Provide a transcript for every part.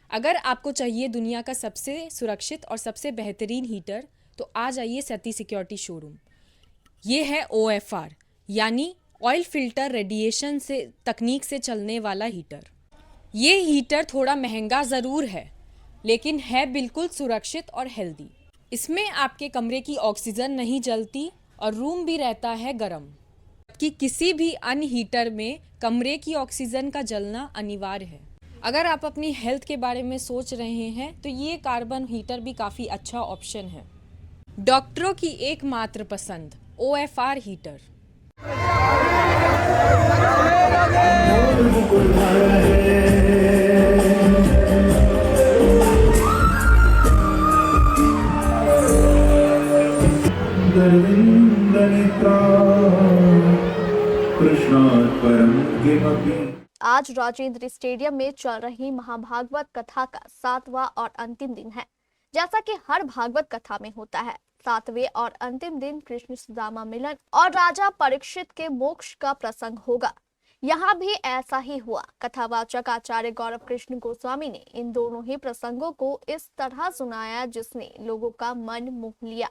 अगर आपको चाहिए दुनिया का सबसे सुरक्षित और सबसे बेहतरीन हीटर तो आ जाइए सती सिक्योरिटी शोरूम। ये है OFR यानी ऑयल फिल्टर रेडिएशन से तकनीक से चलने वाला हीटर। ये हीटर थोड़ा महंगा ज़रूर है लेकिन है बिल्कुल सुरक्षित और हेल्दी। इसमें आपके कमरे की ऑक्सीजन नहीं जलती और रूम भी रहता है गर्म। कि किसी भी अन्य हीटर में कमरे की ऑक्सीजन का जलना अनिवार्य है। अगर आप अपनी हेल्थ के बारे में सोच रहे हैं तो ये कार्बन हीटर भी काफ़ी अच्छा ऑप्शन है। डॉक्टरों की एकमात्र पसंद OFR हीटर। आज राजेंद्र स्टेडियम में चल रही महाभागवत कथा का 7वां और अंतिम दिन है। जैसा कि हर भागवत कथा में होता है, 7वें और अंतिम दिन कृष्ण सुदामा मिलन और राजा परीक्षित के मोक्ष का प्रसंग होगा। यहाँ भी ऐसा ही हुआ। कथावाचक आचार्य गौरव कृष्ण गोस्वामी ने इन दोनों ही प्रसंगों को इस तरह सुनाया जिसने लोगों का मन मोह लिया।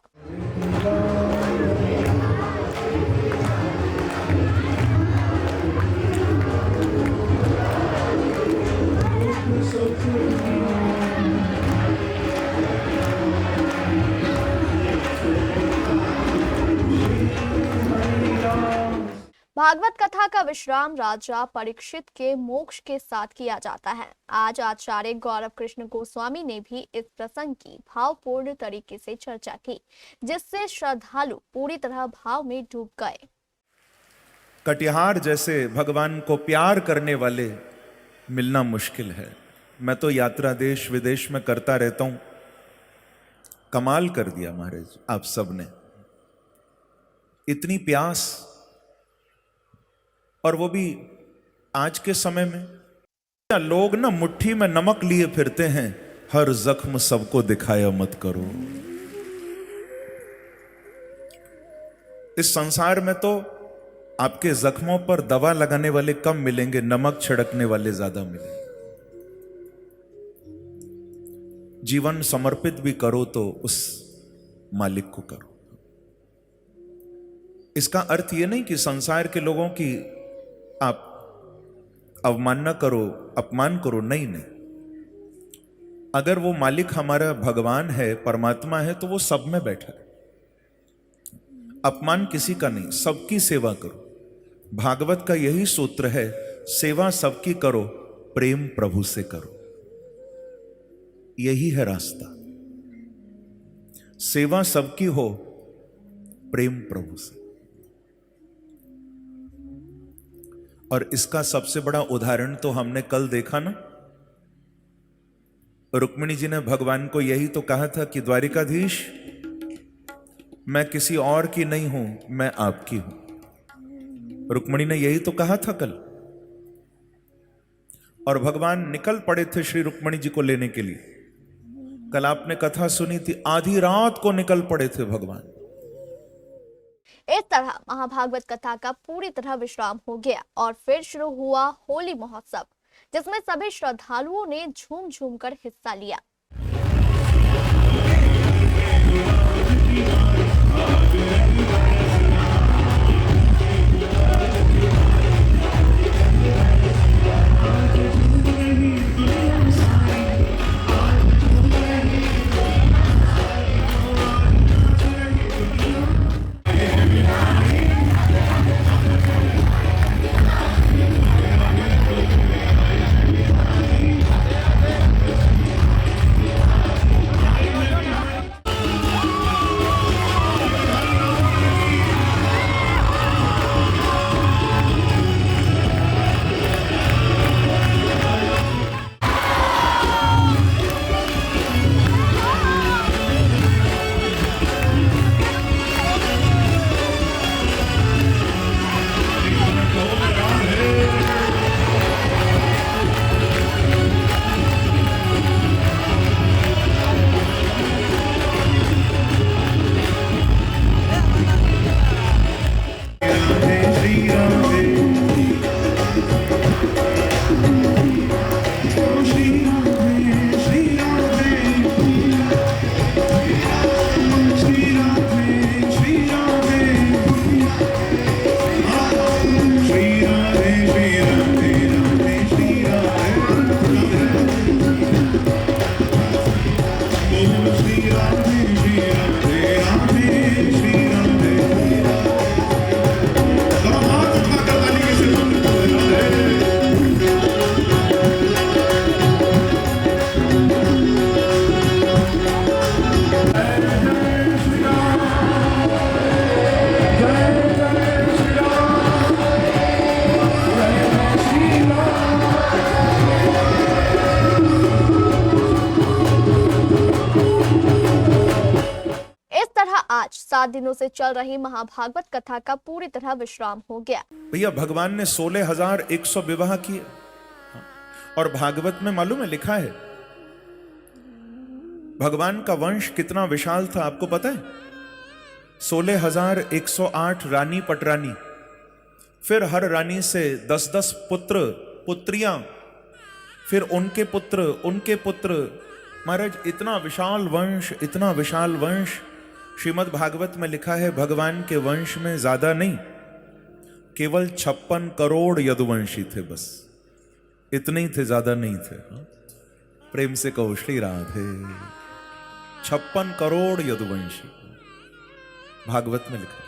भागवत कथा का विश्राम राजा परीक्षित के मोक्ष के साथ किया जाता है। आज आचार्य गौरव कृष्ण गोस्वामी ने भी इस प्रसंग की भावपूर्ण तरीके से चर्चा की, जिससे श्रद्धालु पूरी तरह भाव में डूब गए। कटिहार जैसे भगवान को प्यार करने वाले मिलना मुश्किल है। मैं तो यात्रा देश विदेश में करता रहता हूं। कमाल कर दिया महाराज आप सब ने, इतनी प्यास, और वो भी आज के समय में। लोग ना मुट्ठी में नमक लिए फिरते हैं, हर जख्म सबको दिखाया मत करो। इस संसार में तो आपके जख्मों पर दवा लगाने वाले कम मिलेंगे, नमक छिड़कने वाले ज्यादा मिलेंगे। जीवन समर्पित भी करो तो उस मालिक को करो। इसका अर्थ यह नहीं कि संसार के लोगों की आप अवमानना करो, अपमान करो, नहीं नहीं। अगर वो मालिक हमारा भगवान है, परमात्मा है, तो वो सब में बैठा है। अपमान किसी का नहीं, सबकी सेवा करो। भागवत का यही सूत्र है, सेवा सबकी करो, प्रेम प्रभु से करो। यही है रास्ता। सेवा सबकी हो, प्रेम प्रभु से। और इसका सबसे बड़ा उदाहरण तो हमने कल देखा ना। रुक्मिणी जी ने भगवान को यही तो कहा था कि द्वारिकाधीश, मैं किसी और की नहीं हूं, मैं आपकी हूं। रुक्मिणी ने यही तो कहा था कल। और भगवान निकल पड़े थे श्री रुक्मिणी जी को लेने के लिए। कल आपने कथा सुनी थी, आधी रात को निकल पड़े थे भगवान। इस तरह महाभागवत कथा का पूरी तरह विश्राम हो गया और फिर शुरू हुआ होली महोत्सव, जिसमें सभी श्रद्धालुओं ने झूम झूम कर हिस्सा लिया। 7 दिनों से चल रही महाभागवत कथा का पूरी तरह विश्राम हो गया। भैया भगवान ने 16,100 विवाह किए और भागवत में मालूम है लिखा है भगवान का वंश कितना विशाल था आपको पता है? 16,108 रानी पटरानी, फिर हर रानी से 10-10 पुत्र पुत्रियां, फिर उनके पुत्र। महाराज इतना विशाल वंश, इतना विशाल वंश। श्रीमद् भागवत में लिखा है भगवान के वंश में ज्यादा नहीं, केवल 56 करोड़ यदुवंशी थे, बस इतने ही थे, ज्यादा नहीं थे। प्रेम से कहो श्री राधे। 56 करोड़ यदुवंशी भागवत में लिखा।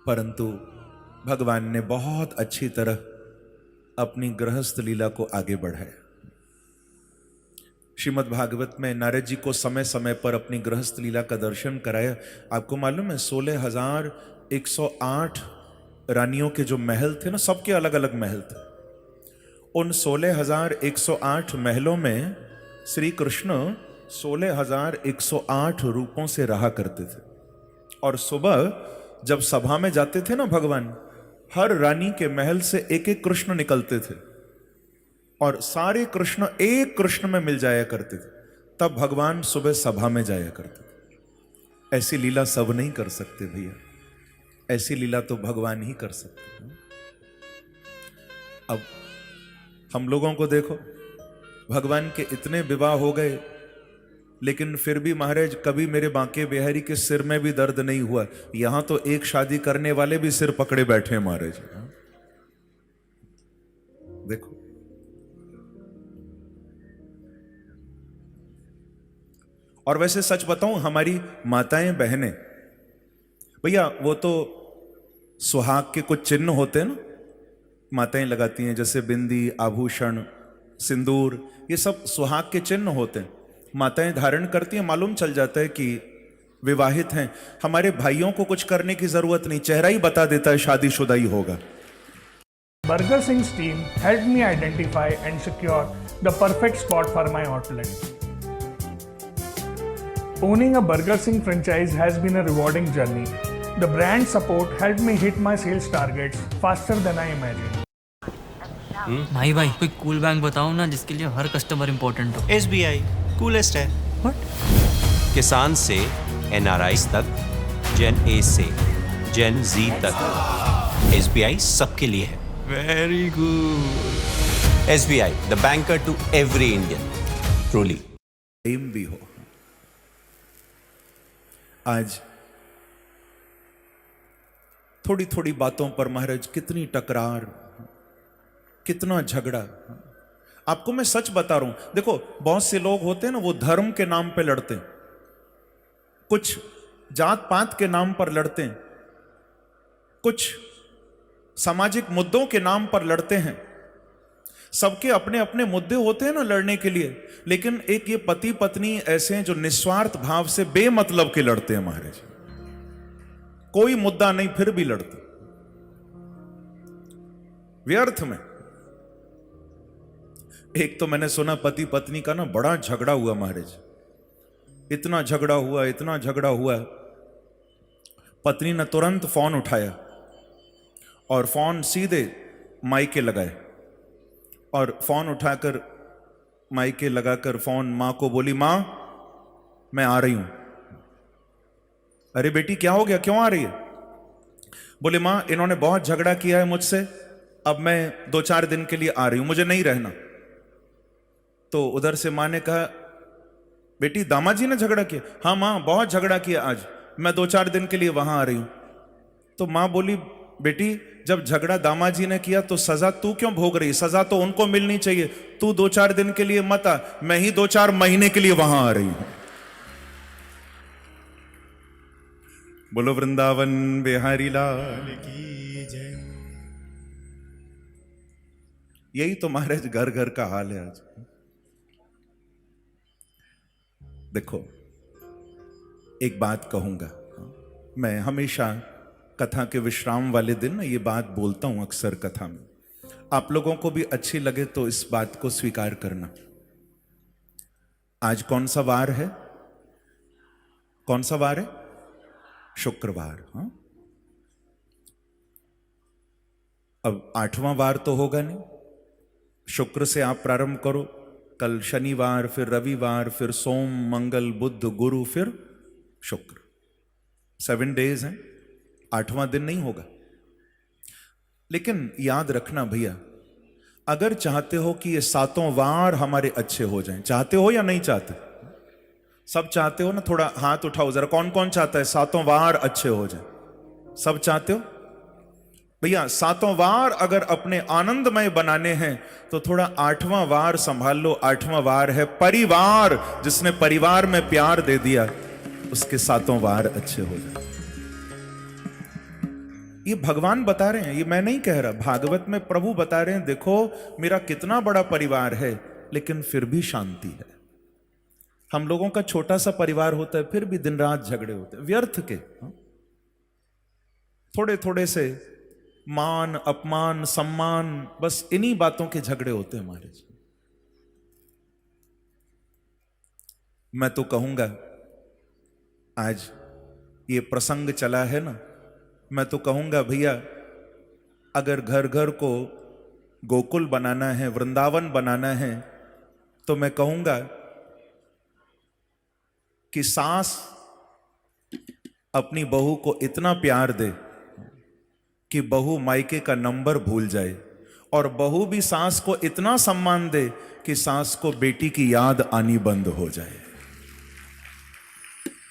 परंतु भगवान ने बहुत अच्छी तरह अपनी गृहस्थ लीला को आगे बढ़ाया। श्रीमद् भागवत में नारद जी को समय समय पर अपनी गृहस्थ लीला का दर्शन कराया। आपको मालूम है 16,108 रानियों के जो महल थे ना, सबके अलग अलग महल थे। उन 16,108 महलों में श्री कृष्ण 16,108 रूपों से रहा करते थे। और सुबह जब सभा में जाते थे ना भगवान, हर रानी के महल से एक एक कृष्ण निकलते थे और सारे कृष्ण एक कृष्ण में मिल जाया करते थे। तब भगवान सुबह सभा में जाया करते थे। ऐसी लीला सब नहीं कर सकते भैया, ऐसी लीला तो भगवान ही कर सकते हैं। अब हम लोगों को देखो, भगवान के इतने विवाह हो गए, लेकिन फिर भी महाराज कभी मेरे बांके बिहारी के सिर में भी दर्द नहीं हुआ। यहां तो एक शादी करने वाले भी सिर पकड़े बैठे हैं महाराज। देखो और वैसे सच बताऊं, हमारी माताएं बहनें भैया, वो तो सुहाग के कुछ चिन्ह होते हैं ना, माताएं लगाती हैं, जैसे बिंदी, आभूषण, सिंदूर, ये सब सुहाग के चिन्ह होते हैं। माताएं धारण करती हैं, मालूम चल जाता है कि विवाहित हैं। हमारे भाइयों को कुछ करने की जरूरत नहीं, चेहरा ही बता देता है शादीशुदा ही होगा। Burger Singh's team helped me identify and secure the perfect spot for my outlet. Owning a Burger Singh franchise has been a rewarding journey. The brand support helped me hit my sales targets faster than I imagined. भाई कोई cool bank बताओ ना जिसके लिए हर customer important हो। SBI coolest है। What? किसान से NRIs तक, Gen A से Gen Z तक, SBI सबके लिए है। Very good. SBI, the banker to every Indian. Truly. प्रेम भी हो। आज थोड़ी थोड़ी बातों पर महाराज कितनी टकरार, कितना झगड़ा। आपको मैं सच बता रहा हूं, देखो बहुत से लोग होते हैं ना, वो धर्म के नाम पे लड़ते हैं, कुछ जात पात के नाम पर लड़ते हैं, कुछ सामाजिक मुद्दों के नाम पर लड़ते हैं। सबके अपने अपने मुद्दे होते हैं ना लड़ने के लिए, लेकिन एक ये पति पत्नी ऐसे हैं जो निस्वार्थ भाव से बेमतलब के लड़ते हैं महाराज। कोई मुद्दा नहीं फिर भी लड़ते व्यर्थ में। एक तो मैंने सुना पति पत्नी का ना बड़ा झगड़ा हुआ महाराज, इतना झगड़ा हुआ, पत्नी ने तुरंत फोन उठाया और फोन सीधे मायके लगाए, और फोन उठाकर मायके लगाकर फोन मां को बोली, मां मैं आ रही हूं। अरे बेटी क्या हो गया, क्यों आ रही है? बोले मां इन्होंने बहुत झगड़ा किया है मुझसे, अब मैं 2-4 दिन के लिए आ रही हूं, मुझे नहीं रहना। तो उधर से मां ने कहा, बेटी दामाद जी ने झगड़ा किया? हाँ मां बहुत झगड़ा किया आज, मैं 2-4 दिन के लिए वहां आ रही हूं। तो मां बोली, बेटी जब झगड़ा दामाद जी ने किया तो सजा तू क्यों भोग रही? सजा तो उनको मिलनी चाहिए। तू 2-4 दिन के लिए मत आ, मैं ही 2-4 महीने के लिए वहां आ रही हूं। बोलो वृंदावन बिहारी लाल की जय। यही तो महाराज घर घर का हाल है आज। देखो एक बात कहूंगा, मैं हमेशा कथा के विश्राम वाले दिन ना ये बात बोलता हूं अक्सर कथा में, आप लोगों को भी अच्छी लगे तो इस बात को स्वीकार करना। आज कौन सा वार है? कौन सा वार है? शुक्रवार। हाँ, अब 8वां वार तो होगा नहीं। शुक्र से आप प्रारंभ करो, कल शनिवार, फिर रविवार, फिर सोम, मंगल, बुध, गुरु, फिर शुक्र। 7 डेज हैं, 8वां दिन नहीं होगा। लेकिन याद रखना भैया, अगर चाहते हो कि ये 7 वार हमारे अच्छे हो जाएं, चाहते हो या नहीं चाहते? सब चाहते हो ना? थोड़ा हाथ उठाओ जरा, कौन कौन चाहता है 7 वार अच्छे हो जाएं? सब चाहते हो भैया। 7 वार अगर अपने आनंदमय बनाने हैं तो थोड़ा 8वां वार संभाल लो। 8वां वार है परिवार। जिसने परिवार में प्यार दे दिया उसके 7 वार अच्छे हो जाए। ये भगवान बता रहे हैं, ये मैं नहीं कह रहा। भागवत में प्रभु बता रहे हैं, देखो मेरा कितना बड़ा परिवार है लेकिन फिर भी शांति है। हम लोगों का छोटा सा परिवार होता है, फिर भी दिन रात झगड़े होते हैं व्यर्थ के। थोड़े थोड़े से मान अपमान सम्मान, बस इन्हीं बातों के झगड़े होते हैं हमारे। मैं तो कहूंगा आज ये प्रसंग चला है ना, मैं तो कहूंगा भैया, अगर घर घर को गोकुल बनाना है, वृंदावन बनाना है, तो मैं कहूंगा कि सास अपनी बहू को इतना प्यार दे कि बहू मायके का नंबर भूल जाए, और बहू भी सास को इतना सम्मान दे कि सास को बेटी की याद आनी बंद हो जाए।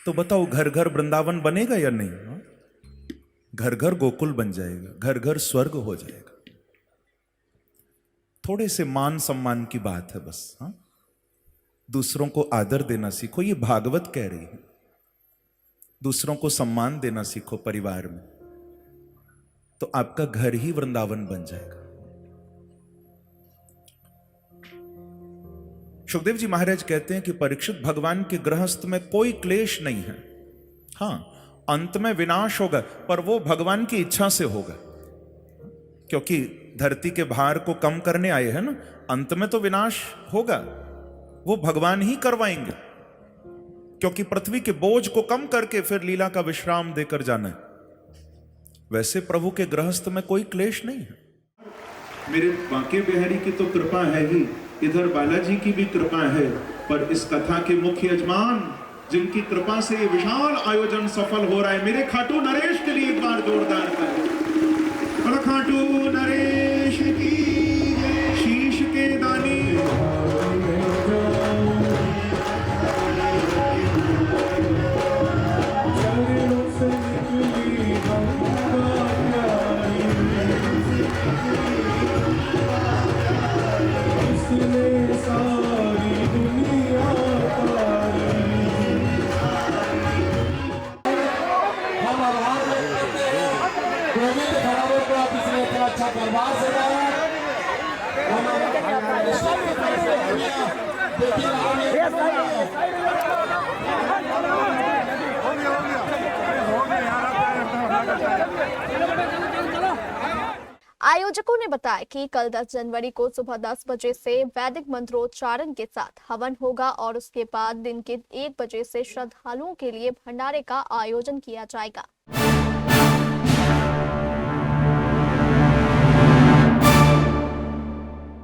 तो बताओ घर घर वृंदावन बनेगा या नहीं? घर घर गोकुल बन जाएगा, घर घर स्वर्ग हो जाएगा। थोड़े से मान सम्मान की बात है बस। हाँ, दूसरों को आदर देना सीखो, ये भागवत कह रही है। दूसरों को सम्मान देना सीखो परिवार में, तो आपका घर ही वृंदावन बन जाएगा। सुखदेव जी महाराज कहते हैं कि परीक्षित, भगवान के गृहस्थ में कोई क्लेश नहीं है। हां, अंत में विनाश होगा, पर वो भगवान की इच्छा से होगा, क्योंकि धरती के भार को कम करने आए हैं ना। अंत में तो विनाश होगा, वो भगवान ही करवाएंगे, क्योंकि पृथ्वी के बोझ को कम करके फिर लीला का विश्राम देकर जाना है। वैसे प्रभु के गृहस्थ में कोई क्लेश नहीं है। मेरे बांके बिहारी की तो कृपा है ही, इधर बालाजी की भी कृपा है, पर इस कथा के मुख्य यजमान जिनकी कृपा से ये विशाल आयोजन सफल हो रहा है, मेरे खाटू नरेश के लिए एक बार जोरदार करें। खाटू नरेश की जय। शीश के दानी आयोजकों ने बताया कि कल 10 जनवरी को सुबह 10 बजे से वैदिक मंत्रोच्चारण के साथ हवन होगा और उसके बाद दिन के 1 बजे से श्रद्धालुओं के लिए भंडारे का आयोजन किया जाएगा।